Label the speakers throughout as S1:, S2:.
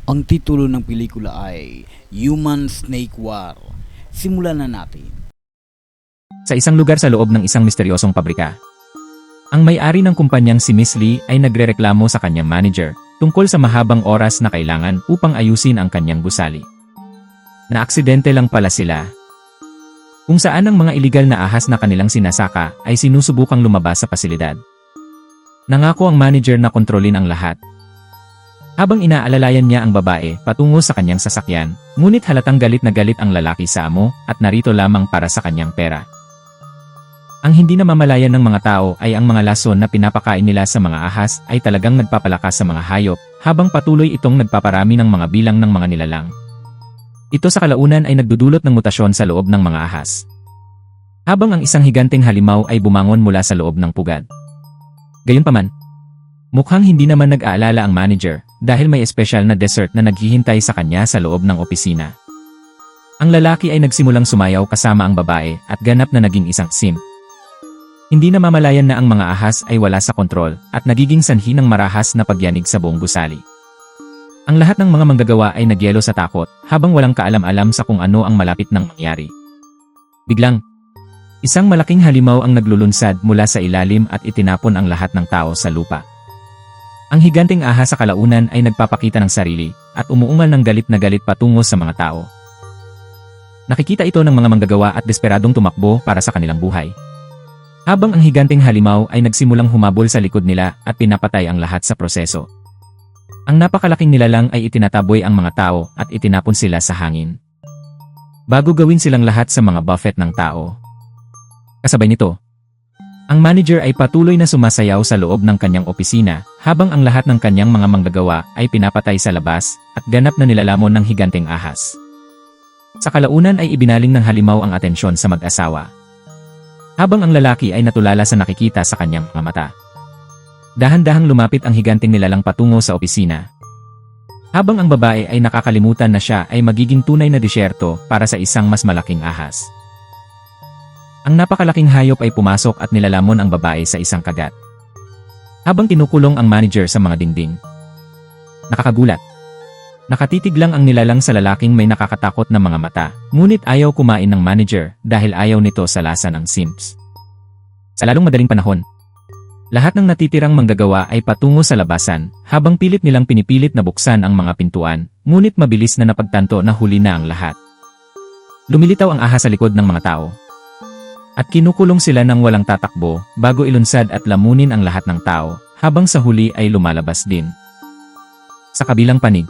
S1: Ang titulo ng pelikula ay Human Snake War. Simulan na natin.
S2: Sa isang lugar sa loob ng isang misteryosong pabrika, ang may-ari ng kumpanyang si Miss Lee ay nagrereklamo sa kanyang manager tungkol sa mahabang oras na kailangan upang ayusin ang kanyang gusali. Naaksidente lang pala sila. Kung saan ang mga iligal na ahas na kanilang sinasaka ay sinusubukang lumabas sa pasilidad. Nangako ang manager na kontrolin ang lahat. Habang inaalalayan niya ang babae patungo sa kanyang sasakyan, ngunit halatang galit na galit ang lalaki sa amo at narito lamang para sa kanyang pera. Ang hindi namamalayan ng mga tao ay ang mga lason na pinapakain nila sa mga ahas ay talagang nagpapalakas sa mga hayop habang patuloy itong nagpaparami ng mga bilang ng mga nilalang. Ito sa kalaunan ay nagdudulot ng mutasyon sa loob ng mga ahas. Habang ang isang higanteng halimaw ay bumangon mula sa loob ng pugad. Gayunpaman, mukhang hindi naman nag-aalala ang manager dahil may espesyal na dessert na naghihintay sa kanya sa loob ng opisina. Ang lalaki ay nagsimulang sumayaw kasama ang babae at ganap na naging isang simp. Hindi namamalayan na ang mga ahas ay wala sa kontrol at nagiging sanhi ng marahas na pagyanig sa buong gusali. Ang lahat ng mga manggagawa ay nagyelo sa takot habang walang kaalam-alam sa kung ano ang malapit nang mangyari. Biglang, isang malaking halimaw ang naglulunsad mula sa ilalim at itinapon ang lahat ng tao sa lupa. Ang higanteng ahas sa kalaunan ay nagpapakita ng sarili at umuungal ng galit na galit patungo sa mga tao. Nakikita ito ng mga manggagawa at desperadong tumakbo para sa kanilang buhay. Habang ang higanteng halimaw ay nagsimulang humabol sa likod nila at pinapatay ang lahat sa proseso. Ang napakalaking nilalang ay itinataboy ang mga tao at itinapon sila sa hangin. Bago gawin silang lahat sa mga buffet ng tao. Kasabay nito, ang manager ay patuloy na sumasayaw sa loob ng kanyang opisina habang ang lahat ng kanyang mga manggagawa ay pinapatay sa labas at ganap na nilalamon ng higanteng ahas. Sa kalaunan ay ibinaling ng halimaw ang atensyon sa mag-asawa. Habang ang lalaki ay natulala sa nakikita sa kanyang mga mata. Dahan-dahang lumapit ang higanteng nilalang patungo sa opisina. Habang ang babae ay nakakalimutan na siya ay magiging tunay na disyerto para sa isang mas malaking ahas. Ang napakalaking hayop ay pumasok at nilalamon ang babae sa isang kagat. Habang kinukulong ang manager sa mga dingding. Nakakagulat. Nakatitig lang ang nilalang sa lalaking may nakakatakot na mga mata, ngunit ayaw kumain ng manager dahil ayaw nito sa lasa ng simps. Sa lalong madaling panahon, lahat ng natitirang manggagawa ay patungo sa labasan habang pilit nilang pinipilit na buksan ang mga pintuan, ngunit mabilis na napagtanto na huli na ang lahat. Lumilitaw ang ahas sa likod ng mga tao. At kinukulong sila ng walang tatakbo bago ilunsad at lamunin ang lahat ng tao habang sa huli ay lumalabas din. Sa kabilang panig,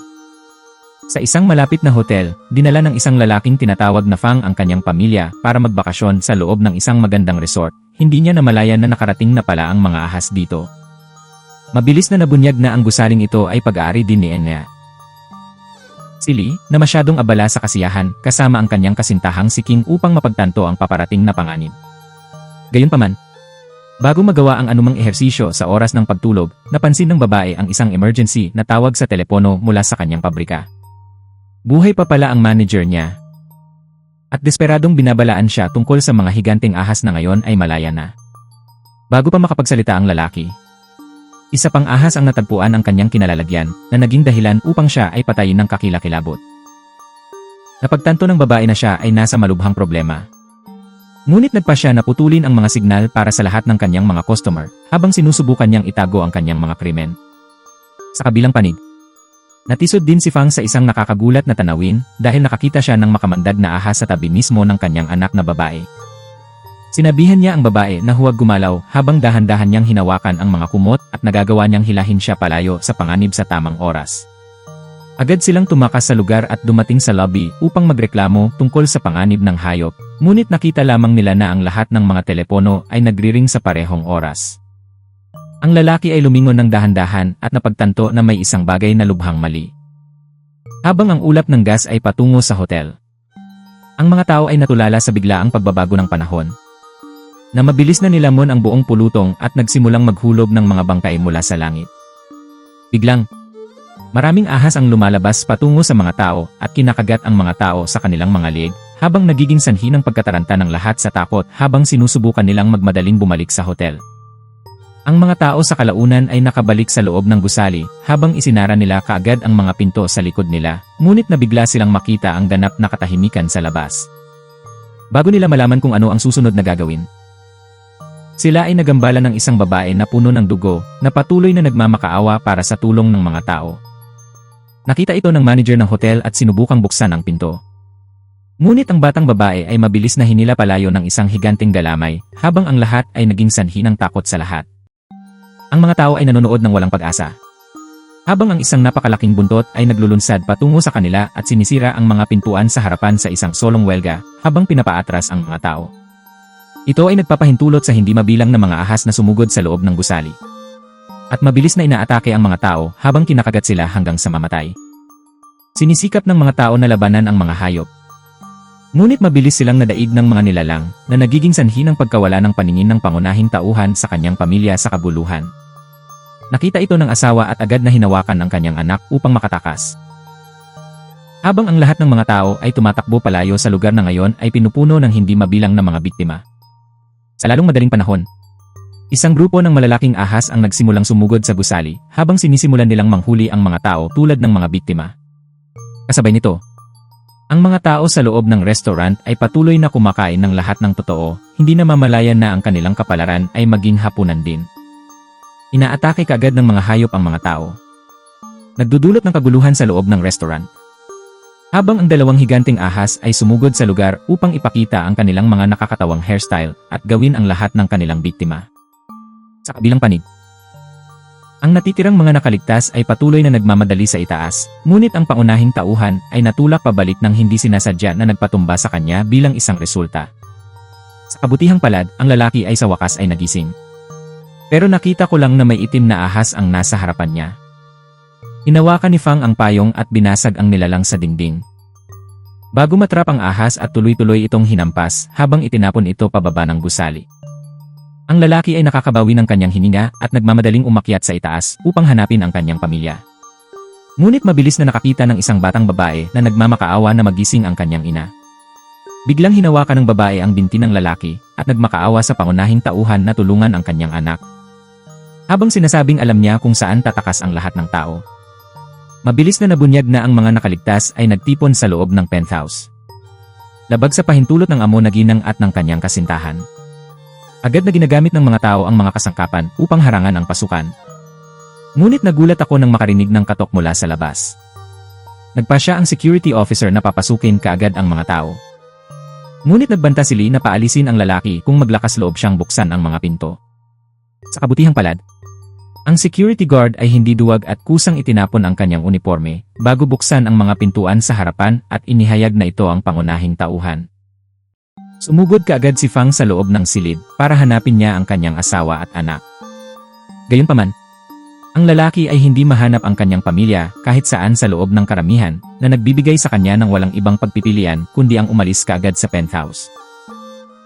S2: sa isang malapit na hotel, dinala ng isang lalaking tinatawag na Fang ang kanyang pamilya para magbakasyon sa loob ng isang magandang resort. Hindi niya namalayan na nakarating na pala ang mga ahas dito. Mabilis na nabunyag na ang gusaling ito ay pag-aari din ni Enya. Si Lee, na masyadong abala sa kasiyahan, kasama ang kanyang kasintahang si King upang mapagtanto ang paparating na panganib. Gayunpaman, bago magawa ang anumang ehersisyo sa oras ng pagtulog, napansin ng babae ang isang emergency na tawag sa telepono mula sa kanyang pabrika. Buhay pa pala ang manager niya. At desperadong binabalaan siya tungkol sa mga higanteng ahas na ngayon ay malaya na. Bago pa makapagsalita ang lalaki, isa pang ahas ang natagpuan ang kanyang kinalalagyan na naging dahilan upang siya ay patayin ng kakilakilabot. Napagtanto ng babae na siya ay nasa malubhang problema. Ngunit nagpa siya na putulin ang mga signal para sa lahat ng kanyang mga customer habang sinusubukan niyang itago ang kanyang mga krimen. Sa kabilang panig, natisod din si Fang sa isang nakakagulat na tanawin dahil nakakita siya ng makamandag na ahas sa tabi mismo ng kanyang anak na babae. Sinabihan niya ang babae na huwag gumalaw habang dahan-dahan niyang hinawakan ang mga kumot at nagagawa niyang hilahin siya palayo sa panganib sa tamang oras. Agad silang tumakas sa lugar at dumating sa lobby upang magreklamo tungkol sa panganib ng hayop, ngunit nakita lamang nila na ang lahat ng mga telepono ay nagriring sa parehong oras. Ang lalaki ay lumingon ng dahan-dahan at napagtanto na may isang bagay na lubhang mali. Habang ang ulap ng gas ay patungo sa hotel, ang mga tao ay natulala sa biglaang pagbabago ng panahon, na mabilis na nilamon ang buong pulutong at nagsimulang maghulob ng mga bangkay mula sa langit. Biglang, maraming ahas ang lumalabas patungo sa mga tao at kinakagat ang mga tao sa kanilang mga liig, habang nagiging sanhi ng pagkataranta ng lahat sa takot habang sinusubukan nilang magmadaling bumalik sa hotel. Ang mga tao sa kalaunan ay nakabalik sa loob ng gusali habang isinara nila kaagad ang mga pinto sa likod nila, ngunit nabigla silang makita ang ganap na katahimikan sa labas. Bago nila malaman kung ano ang susunod na gagawin, sila ay nagambala ng isang babae na puno ng dugo na patuloy na nagmamakaawa para sa tulong ng mga tao. Nakita ito ng manager ng hotel at sinubukang buksan ang pinto. Ngunit ang batang babae ay mabilis na hinila palayo ng isang higanting galamay habang ang lahat ay naging sanhi ng takot sa lahat. Ang mga tao ay nanonood ng walang pag-asa, habang ang isang napakalaking buntot ay naglulunsad patungo sa kanila at sinisira ang mga pintuan sa harapan sa isang solong welga habang pinapaatras ang mga tao. Ito ay nagpapahintulot sa hindi mabilang na mga ahas na sumugod sa loob ng gusali. At mabilis na inaatake ang mga tao habang kinakagat sila hanggang sa mamatay. Sinisikap ng mga tao na labanan ang mga hayop. Ngunit mabilis silang nadaig ng mga nilalang na nagiging sanhi ng pagkawala ng paningin ng pangunahing tauhan sa kanyang pamilya sa kabuluhan. Nakita ito ng asawa at agad na hinawakan ang kanyang anak upang makatakas. Habang ang lahat ng mga tao ay tumatakbo palayo sa lugar na ngayon ay pinupuno ng hindi mabilang na mga biktima. Sa lalong madaling panahon, isang grupo ng malalaking ahas ang nagsimulang sumugod sa gusali habang sinisimulan nilang manghuli ang mga tao tulad ng mga biktima. Kasabay nito, ang mga tao sa loob ng restaurant ay patuloy na kumakain ng lahat ng totoo, hindi na mamalayan na ang kanilang kapalaran ay maging hapunan din. Inaatake kaagad ng mga hayop ang mga tao. Nagdudulot ng kaguluhan sa loob ng restaurant. Habang ang dalawang higanting ahas ay sumugod sa lugar upang ipakita ang kanilang mga nakakatawang hairstyle at gawin ang lahat ng kanilang biktima. Sa kabilang panig, ang natitirang mga nakaligtas ay patuloy na nagmamadali sa itaas, ngunit ang pangunahing tauhan ay natulak pabalik ng hindi sinasadya na nagpatumba sa kanya bilang isang resulta. Sa kabutihang palad, ang lalaki ay sa wakas ay nagising. Pero nakita ko lang na may itim na ahas ang nasa harapan niya. Hinawakan ni Fang ang payong at binasag ang nilalang sa dingding. Bago matrap ang ahas at tuloy-tuloy itong hinampas habang itinapon ito pababa ng gusali. Ang lalaki ay nakakabawi ng kanyang hininga at nagmamadaling umakyat sa itaas upang hanapin ang kanyang pamilya. Ngunit mabilis na nakakita ng isang batang babae na nagmamakaawa na magising ang kanyang ina. Biglang hinawakan ng babae ang binti ng lalaki at nagmakaawa sa pangunahing tauhan na tulungan ang kanyang anak. Habang sinasabing alam niya kung saan tatakas ang lahat ng tao, mabilis na nabunyag na ang mga nakaligtas ay nagtipon sa loob ng penthouse. Labag sa pahintulot ng amo na ginang at ng kanyang kasintahan. Agad na ginagamit ng mga tao ang mga kasangkapan upang harangan ang pasukan. Ngunit nagulat ako nang makarinig ng katok mula sa labas. Nagpasya ang security officer na papasukin kaagad ang mga tao. Ngunit nagbanta sila na paalisin ang lalaki kung maglakas loob siyang buksan ang mga pinto. Sa kabutihang palad, ang security guard ay hindi duwag at kusang itinapon ang kanyang uniforme bago buksan ang mga pintuan sa harapan at inihayag na ito ang pangunahing tauhan. Sumugod kaagad si Fang sa loob ng silid para hanapin niya ang kanyang asawa at anak. Gayunpaman, ang lalaki ay hindi mahanap ang kanyang pamilya kahit saan sa loob ng karamihan na nagbibigay sa kanya ng walang ibang pagpipilian kundi ang umalis kaagad sa penthouse.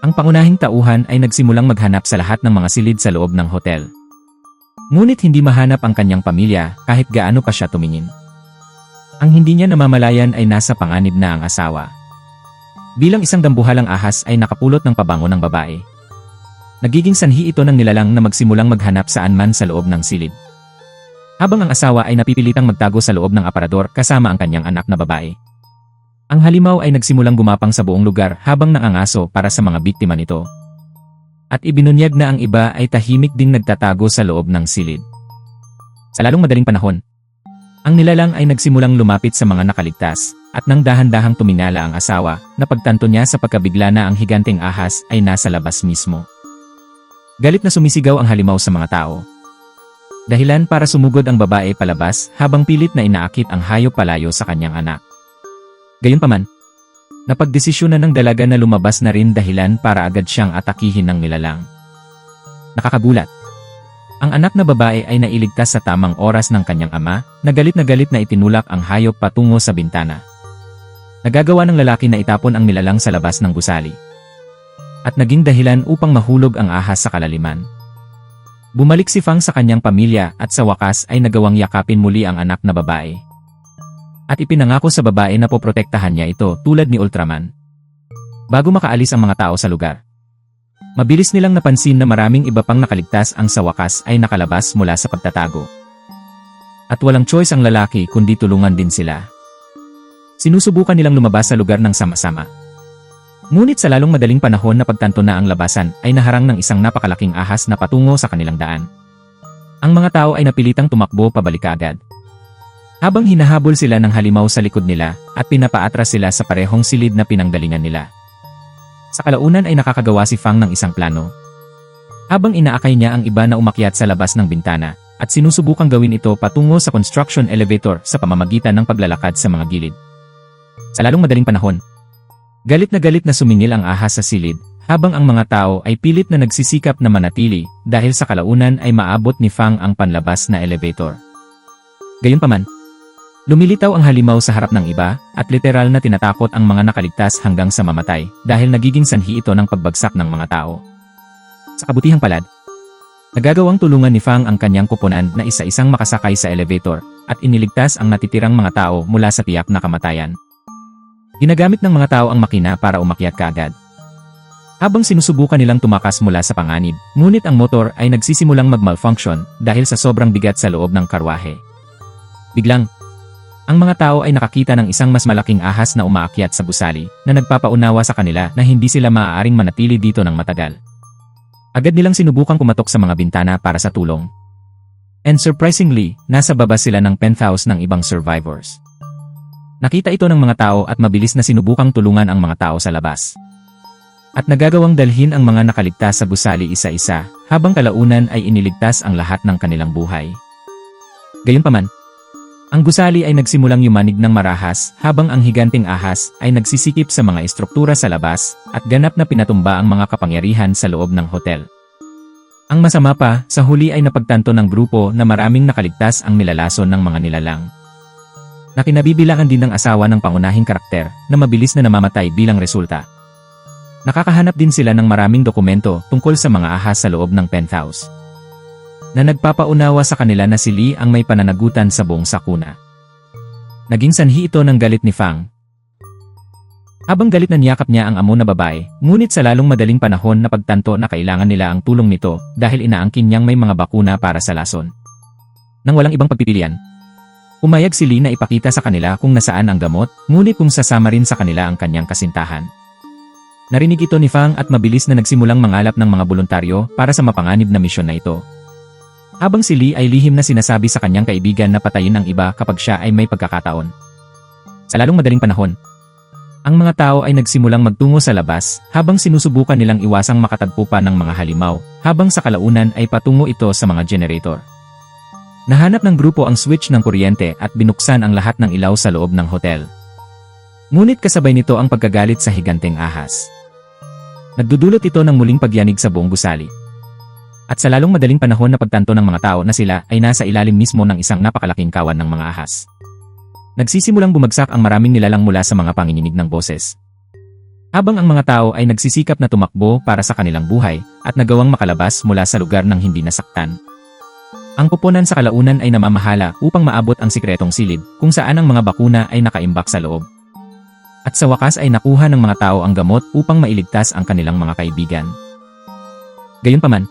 S2: Ang pangunahing tauhan ay nagsimulang maghanap sa lahat ng mga silid sa loob ng hotel. Ngunit hindi mahanap ang kanyang pamilya kahit gaano pa siya tumingin. Ang hindi niya namamalayan ay nasa panganib na ang asawa. Bilang isang dambuhalang ahas ay nakapulot ng pabango ng babae. Nagiging sanhi ito ng nilalang na magsimulang maghanap saan man sa loob ng silid. Habang ang asawa ay napipilitang magtago sa loob ng aparador kasama ang kanyang anak na babae. Ang halimaw ay nagsimulang gumapang sa buong lugar habang nangangaso para sa mga biktima nito. At ibinunyag na ang iba ay tahimik ding nagtatago sa loob ng silid. Sa lalong madaling panahon, ang nilalang ay nagsimulang lumapit sa mga nakaligtas at nang dahan-dahang tumingala ang asawa na pagtanto niya sa pagkabigla na ang higanting ahas ay nasa labas mismo. Galit na sumisigaw ang halimaw sa mga tao. Dahilan para sumugod ang babae palabas habang pilit na inaakit ang hayop palayo sa kanyang anak. Gayunpaman, napagdesisyon na ng dalaga na lumabas na rin dahilan para agad siyang atakihin ng nilalang. Nakakagulat. Ang anak na babae ay nailigtas sa tamang oras ng kanyang ama na galit na itinulak ang hayop patungo sa bintana. Nagagawa ng lalaki na itapon ang nilalang sa labas ng gusali. At naging dahilan upang mahulog ang ahas sa kalaliman. Bumalik si Fang sa kanyang pamilya at sa wakas ay nagawang yakapin muli ang anak na babae. At ipinangako sa babae na poprotektahan niya ito tulad ni Ultraman. Bago makaalis ang mga tao sa lugar, Mabilis nilang napansin na maraming iba pang nakaligtas ang sa wakas ay nakalabas mula sa pagtatago. At walang choice ang lalaki kundi tulungan din sila. Sinusubukan nilang lumabas sa lugar ng sama-sama. Ngunit sa lalong madaling panahon na pagtanto na ang labasan ay naharang ng isang napakalaking ahas na patungo sa kanilang daan. Ang mga tao ay napilitang tumakbo pabalik agad. Habang hinahabol sila ng halimaw sa likod nila at pinapaatras sila sa parehong silid na pinanggalingan nila. Sa kalaunan ay nakakagawa si Fang ng isang plano. Habang inaakay niya ang iba na umakyat sa labas ng bintana at sinusubukang gawin ito patungo sa construction elevator sa pamamagitan ng paglalakad sa mga gilid. Sa lalong madaling panahon, galit na sumingil ang ahas sa silid habang ang mga tao ay pilit na nagsisikap na manatili dahil sa kalaunan ay maabot ni Fang ang panlabas na elevator. Gayunpaman, lumilitaw ang halimaw sa harap ng iba at literal na tinatakot ang mga nakaligtas hanggang sa mamatay dahil nagiging sanhi ito ng pagbagsak ng mga tao. Sa kabutihang palad, nagagawang tulungan ni Fang ang kanyang kuponan na isa-isang makasakay sa elevator at iniligtas ang natitirang mga tao mula sa tiyak na kamatayan. Ginagamit ng mga tao ang makina para umakyat kaagad. Habang sinusubukan nilang tumakas mula sa panganib, ngunit ang motor ay nagsisimulang mag-malfunction dahil sa sobrang bigat sa loob ng karwahe. Biglang, ang mga tao ay nakakita ng isang mas malaking ahas na umaakyat sa gusali na nagpapaunawa sa kanila na hindi sila maaaring manatili dito ng matagal. Agad nilang sinubukang kumatok sa mga bintana para sa tulong. And surprisingly, nasa baba sila ng penthouse ng ibang survivors. Nakita ito ng mga tao at mabilis na sinubukang tulungan ang mga tao sa labas. At nagagawang dalhin ang mga nakaligtas sa gusali isa-isa habang kalaunan ay iniligtas ang lahat ng kanilang buhay. Gayunpaman, ang gusali ay nagsimulang yumanig ng marahas habang ang higanting ahas ay nagsisikip sa mga estruktura sa labas at ganap na pinatumba ang mga kapangyarihan sa loob ng hotel. Ang masama pa, sa huli ay napagtanto ng grupo na maraming nakaligtas ang nilalason ng mga nilalang. Na kinabibilangan din ng asawa ng pangunahing karakter na mabilis na namamatay bilang resulta. Nakakahanap din sila ng maraming dokumento tungkol sa mga ahas sa loob ng penthouse. Na nagpapaunawa sa kanila na si Lee ang may pananagutan sa buong sakuna. Naging sanhi ito ng galit ni Fang. Habang galit na niyakap niya ang amo na babae, ngunit sa lalong madaling panahon na pagtanto na kailangan nila ang tulong nito dahil inaangkin niyang may mga bakuna para sa lason. Nang walang ibang pagpipilian, umayag si Lee na ipakita sa kanila kung nasaan ang gamot, ngunit kung sasama rin sa kanila ang kanyang kasintahan. Narinig ito ni Fang at mabilis na nagsimulang mangalap ng mga voluntaryo para sa mapanganib na misyon na ito. Habang si Lee ay lihim na sinasabi sa kanyang kaibigan na patayin ang iba kapag siya ay may pagkakataon. Sa lalong madaling panahon, ang mga tao ay nagsimulang magtungo sa labas habang sinusubukan nilang iwasang makatagpo pa ng mga halimaw habang sa kalaunan ay patungo ito sa mga generator. Nahanap ng grupo ang switch ng kuryente at binuksan ang lahat ng ilaw sa loob ng hotel. Ngunit kasabay nito ang pagkagalit sa higanteng ahas. Nagdudulot ito ng muling pagyanig sa buong gusali. At sa lalong madaling panahon na pagtanto ng mga tao na sila ay nasa ilalim mismo ng isang napakalaking kawan ng mga ahas. Nagsisimulang bumagsak ang maraming nilalang mula sa mga panginginig ng boses. Habang ang mga tao ay nagsisikap na tumakbo para sa kanilang buhay at nagawang makalabas mula sa lugar ng hindi nasaktan. Ang kuponan sa kalaunan ay namamahala upang maabot ang sikretong silid kung saan ang mga bakuna ay nakaimbak sa loob. At sa wakas ay nakuha ng mga tao ang gamot upang mailigtas ang kanilang mga kaibigan. Gayunpaman,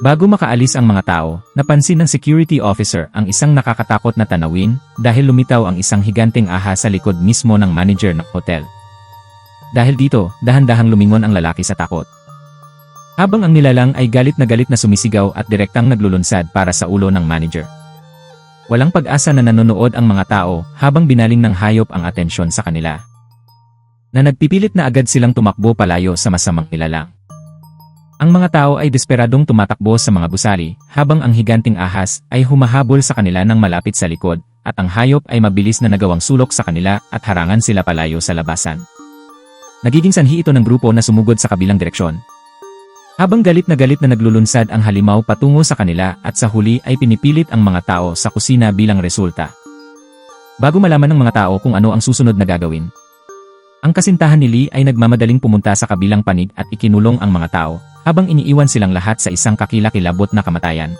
S2: bago makaalis ang mga tao, napansin ng security officer ang isang nakakatakot na tanawin dahil lumitaw ang isang higanteng ahas sa likod mismo ng manager ng hotel. Dahil dito, dahan-dahang lumingon ang lalaki sa takot. Habang ang nilalang ay galit na sumisigaw at direktang naglulunsad para sa ulo ng manager. Walang pag-asa na nanonood ang mga tao habang binaling ng hayop ang atensyon sa kanila. Na nagpipilit na agad silang tumakbo palayo sa masamang nilalang. Ang mga tao ay desperadong tumatakbo sa mga gusali habang ang higanting ahas ay humahabol sa kanila ng malapit sa likod at ang hayop ay mabilis na nagawang sulok sa kanila at harangan sila palayo sa labasan. Nagiging sanhi ito ng grupo na sumugod sa kabilang direksyon. Habang galit na naglulunsad ang halimaw patungo sa kanila at sa huli ay pinipilit ang mga tao sa kusina bilang resulta. Bago malaman ng mga tao kung ano ang susunod na gagawin, ang kasintahan ni Lee ay nagmamadaling pumunta sa kabilang panig at ikinulong ang mga tao habang iniiwan silang lahat sa isang kakilakilabot na kamatayan.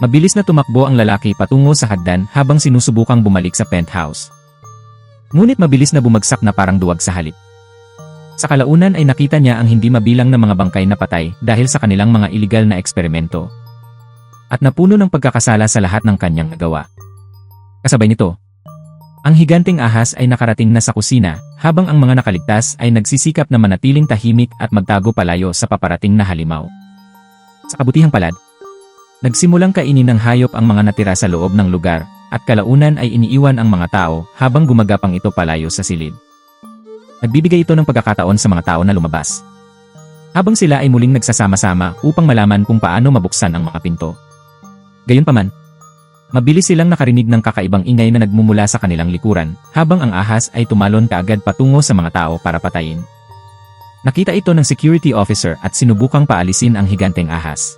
S2: Mabilis na tumakbo ang lalaki patungo sa hagdan habang sinusubukang bumalik sa penthouse. Ngunit mabilis na bumagsak na parang duwag sa halip. Sa kalaunan ay nakita niya ang hindi mabilang na mga bangkay na patay dahil sa kanilang mga iligal na eksperimento. At napuno ng pagkakasala sa lahat ng kanyang nagawa. Kasabay nito, ang higanteng ahas ay nakarating na sa kusina, habang ang mga nakaligtas ay nagsisikap na manatiling tahimik at magtago palayo sa paparating na halimaw. Sa kabutihang palad, nagsimulang kainin ng hayop ang mga natira sa loob ng lugar, at kalaunan ay iniiwan ang mga tao habang gumagapang ito palayo sa silid. Nagbibigay ito ng pagkakataon sa mga tao na lumabas. Habang sila ay muling nagsasama-sama upang malaman kung paano mabuksan ang mga pinto. Gayunpaman, mabilis silang nakarinig ng kakaibang ingay na nagmumula sa kanilang likuran, habang ang ahas ay tumalon kaagad patungo sa mga tao para patayin. Nakita ito ng security officer at sinubukang paalisin ang higanteng ahas.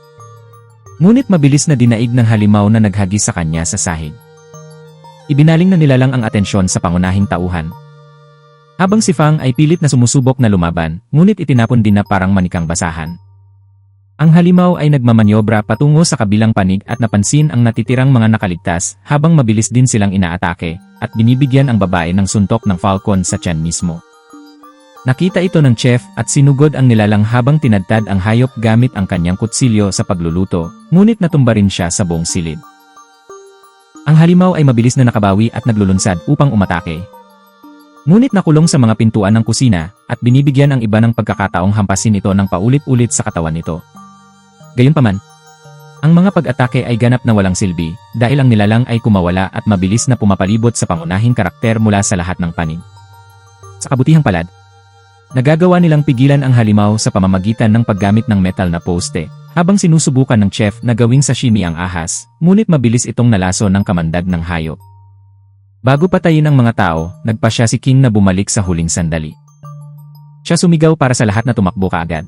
S2: Ngunit mabilis na dinaig ng halimaw na naghagis sa kanya sa sahig. Ibinaling na nilalang ang atensyon sa pangunahing tauhan. Habang si Fang ay pilit na sumusubok na lumaban, ngunit itinapon din na parang manikang basahan. Ang halimaw ay nagmamanyobra patungo sa kabilang panig at napansin ang natitirang mga nakaligtas habang mabilis din silang inaatake at binibigyan ang babae ng suntok ng falcon sa tiyan mismo. Nakita ito ng chef at sinugod ang nilalang habang tinadtad ang hayop gamit ang kanyang kutsilyo sa pagluluto, ngunit natumba rin siya sa buong silid. Ang halimaw ay mabilis na nakabawi at naglulunsad upang umatake. Ngunit nakulong sa mga pintuan ng kusina at binibigyan ang iba ng pagkakataong hampasin ito ng paulit-ulit sa katawan nito. Gayunpaman, ang mga pag-atake ay ganap na walang silbi dahil ang nilalang ay kumawala at mabilis na pumapalibot sa pangunahing karakter mula sa lahat ng panig. Sa kabutihang palad, nagagawa nilang pigilan ang halimaw sa pamamagitan ng paggamit ng metal na poste habang sinusubukan ng chef na gawing sashimi ang ahas, ngunit mabilis itong nalaso ng kamandag ng hayop. Bago patayin ang mga tao, nagpasya si King na bumalik sa huling sandali. Siya sumigaw para sa lahat na tumakbo kaagad.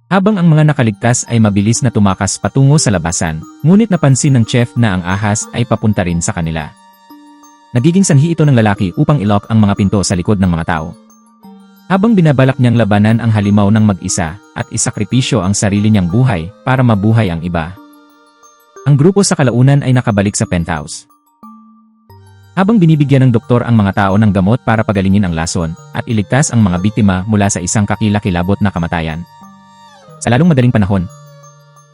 S2: Habang ang mga nakaligtas ay mabilis na tumakas patungo sa labasan, ngunit napansin ng chef na ang ahas ay papunta rin sa kanila. Nagiging sanhi ito ng lalaki upang ilock ang mga pinto sa likod ng mga tao. Habang binabalak niyang labanan ang halimaw ng mag-isa at isakripisyo ang sarili niyang buhay para mabuhay ang iba. Ang grupo sa kalaunan ay nakabalik sa penthouse. Habang binibigyan ng doktor ang mga tao ng gamot para pagalingin ang lason at iligtas ang mga biktima mula sa isang kakilakilabot na kamatayan. Sa lalong madaling panahon,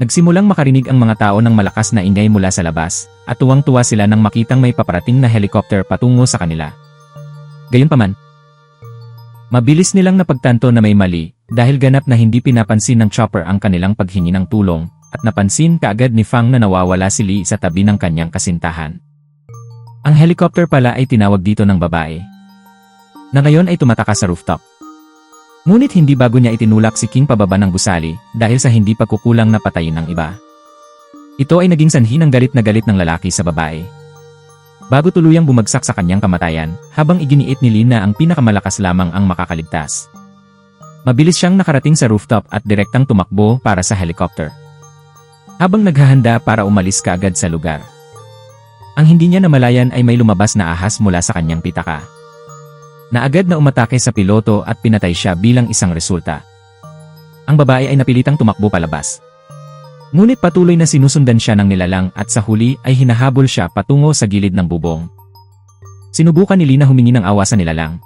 S2: nagsimulang makarinig ang mga tao ng malakas na ingay mula sa labas at tuwang-tuwa sila nang makitang may paparating na helicopter patungo sa kanila. Gayunpaman, mabilis nilang napagtanto na may mali dahil ganap na hindi pinapansin ng chopper ang kanilang paghingi ng tulong at napansin kaagad ni Fang na nawawala si Lee sa tabi ng kanyang kasintahan. Ang helicopter pala ay tinawag dito ng babae na ngayon ay tumatakas sa rooftop. Ngunit hindi bago niya itinulak si King pababa ng gusali dahil sa hindi pagkukulang na patayin ng iba. Ito ay naging sanhi ng galit na galit ng lalaki sa babae. Bago tuluyang bumagsak sa kanyang kamatayan, habang iginiit ni Lee na ang pinakamalakas lamang ang makakaligtas. Mabilis siyang nakarating sa rooftop at direktang tumakbo para sa helicopter. Habang naghahanda para umalis kaagad sa lugar. Ang hindi niya namalayan ay may lumabas na ahas mula sa kanyang pitaka. Naagad na umatake sa piloto at pinatay siya bilang isang resulta. Ang babae ay napilitang tumakbo palabas. Ngunit patuloy na sinusundan siya ng nilalang at sa huli ay hinahabol siya patungo sa gilid ng bubong. Sinubukan ni Lee na humingi ng awa sa nilalang.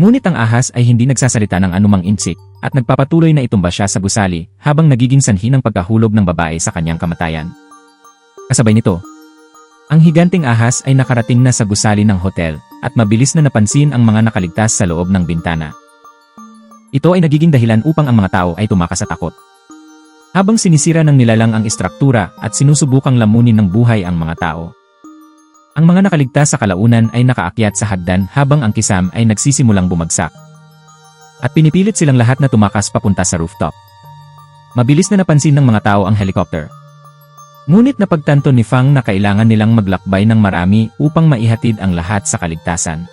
S2: Ngunit ang ahas ay hindi nagsasalita ng anumang insik at nagpapatuloy na itumba siya sa gusali habang nagiging sanhi ng pagkahulog ng babae sa kanyang kamatayan. Kasabay nito, ang higanteng ahas ay nakarating na sa gusali ng hotel at mabilis na napansin ang mga nakaligtas sa loob ng bintana. Ito ay nagiging dahilan upang ang mga tao ay tumakas sa takot. Habang sinisira ng nilalang ang istruktura at sinusubukang lamunin ng buhay ang mga tao. Ang mga nakaligtas sa kalaunan ay nakaakyat sa hagdan habang ang kisam ay nagsisimulang bumagsak. At pinipilit silang lahat na tumakas papunta sa rooftop. Mabilis na napansin ng mga tao ang helicopter. Ngunit napagtanto ni Fang na kailangan nilang maglakbay ng marami upang maihatid ang lahat sa kaligtasan.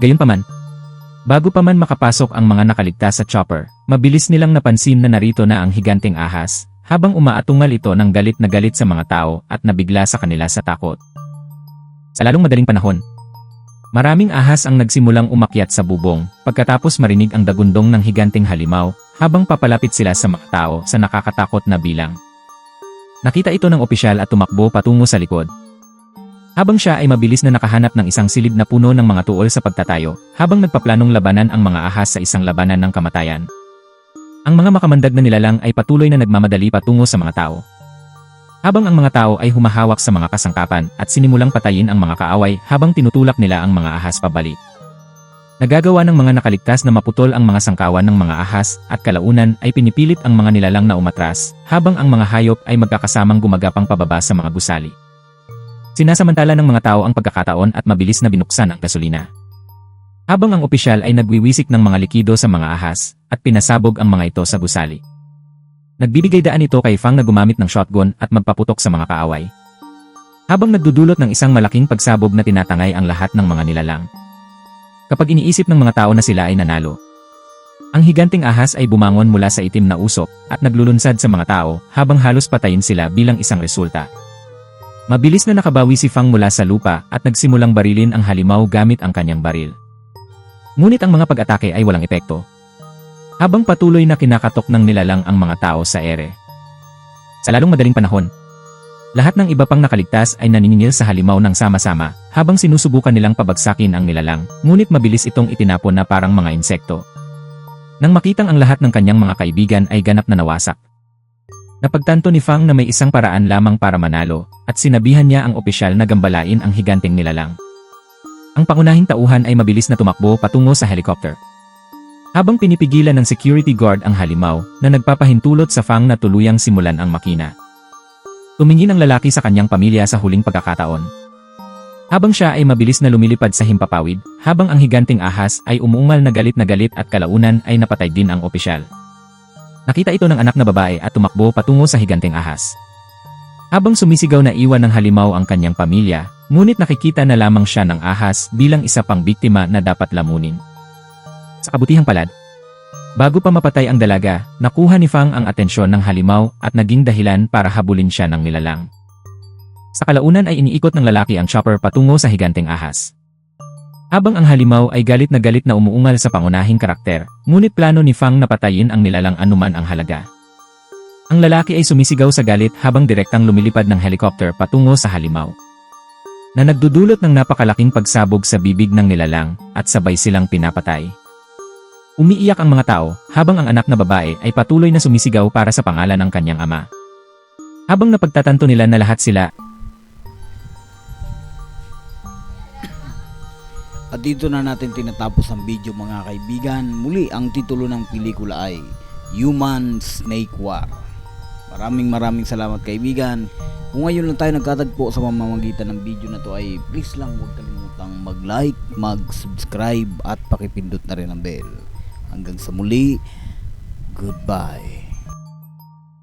S2: Gayunpaman, bago pa man makapasok ang mga nakaligtas sa chopper, mabilis nilang napansin na narito na ang higanteng ahas, habang umaatungal ito ng galit na galit sa mga tao at nabigla sa kanila sa takot. Sa lalong madaling panahon, maraming ahas ang nagsimulang umakyat sa bubong pagkatapos marinig ang dagundong ng higanteng halimaw habang papalapit sila sa mga tao sa nakakatakot na bilang. Nakita ito ng opisyal at tumakbo patungo sa likod. Habang siya ay mabilis na nakahanap ng isang silid na puno ng mga tuol sa pagtatayo, habang nagpaplanong labanan ang mga ahas sa isang labanan ng kamatayan. Ang mga makamandag na nilalang ay patuloy na nagmamadali patungo sa mga tao. Habang ang mga tao ay humahawak sa mga kasangkapan at sinimulang patayin ang mga kaaway habang tinutulak nila ang mga ahas pabalik. Nagagawa ng mga nakaligtas na maputol ang mga sangkawan ng mga ahas at kalaunan ay pinipilit ang mga nilalang na umatras habang ang mga hayop ay magkakasamang gumagapang pababa sa mga gusali. Sinasamantala ng mga tao ang pagkakataon at mabilis na binuksan ang gasolina. Habang ang opisyal ay nagwiwisik ng mga likido sa mga ahas at pinasabog ang mga ito sa gusali. Nagbibigay daan ito kay Fang na gumamit ng shotgun at magpaputok sa mga kaaway. Habang nagdudulot ng isang malaking pagsabog na tinatangay ang lahat ng mga nilalang. Kapag iniisip ng mga tao na sila ay nanalo, ang higanting ahas ay bumangon mula sa itim na usok at naglulunsad sa mga tao habang halos patayin sila bilang isang resulta. Mabilis na nakabawi si Fang mula sa lupa at nagsimulang barilin ang halimaw gamit ang kanyang baril. Ngunit ang mga pag-atake ay walang epekto. Habang patuloy na kinakatok ng nilalang ang mga tao sa ere. Sa lalong madaling panahon, lahat ng iba pang nakaligtas ay naniningil sa halimaw ng sama-sama habang sinusubukan nilang pabagsakin ang nilalang, ngunit mabilis itong itinapon na parang mga insekto. Nang makitang ang lahat ng kanyang mga kaibigan ay ganap na nawasak. Napagtanto ni Fang na may isang paraan lamang para manalo at sinabihan niya ang opisyal na gambalain ang higanting nilalang. Ang pangunahing tauhan ay mabilis na tumakbo patungo sa helicopter. Habang pinipigilan ng security guard ang halimaw na nagpapahintulot sa Fang na tuluyang simulan ang makina. Tumingin ang lalaki sa kanyang pamilya sa huling pagkakataon. Habang siya ay mabilis na lumilipad sa himpapawid, habang ang higanting ahas ay umuungal na galit at kalaunan ay napatay din ang opisyal. Nakita ito ng anak na babae at tumakbo patungo sa higanting ahas. Habang sumisigaw na iwan ng halimaw ang kanyang pamilya, ngunit nakikita na lamang siya ng ahas bilang isa pang biktima na dapat lamunin. Sa kabutihang palad, bago pa mapatay ang dalaga, nakuha ni Fang ang atensyon ng halimaw at naging dahilan para habulin siya ng nilalang. Sa kalaunan ay iniikot ng lalaki ang chopper patungo sa higanting ahas. Habang ang halimaw ay galit na umuungal sa pangunahing karakter, ngunit plano ni Fang na patayin ang nilalang anuman ang halaga. Ang lalaki ay sumisigaw sa galit habang direktang lumilipad ng helicopter patungo sa halimaw, na nagdudulot ng napakalaking pagsabog sa bibig ng nilalang at sabay silang pinapatay. Umiiyak ang mga tao habang ang anak na babae ay patuloy na sumisigaw para sa pangalan ng kanyang ama. Habang napagtatanto nila na lahat sila.
S1: At dito na natin tinatapos ang video mga kaibigan. Muli ang titulo ng pelikula ay Human Snake War. Maraming salamat kaibigan. Kung ngayon lang tayo nagkatagpo sa pamamagitan ng video na to ay please lang huwag kalimutang mag-like, mag-subscribe at pakipindot na rin ang bell. Hanggang sa muli, goodbye.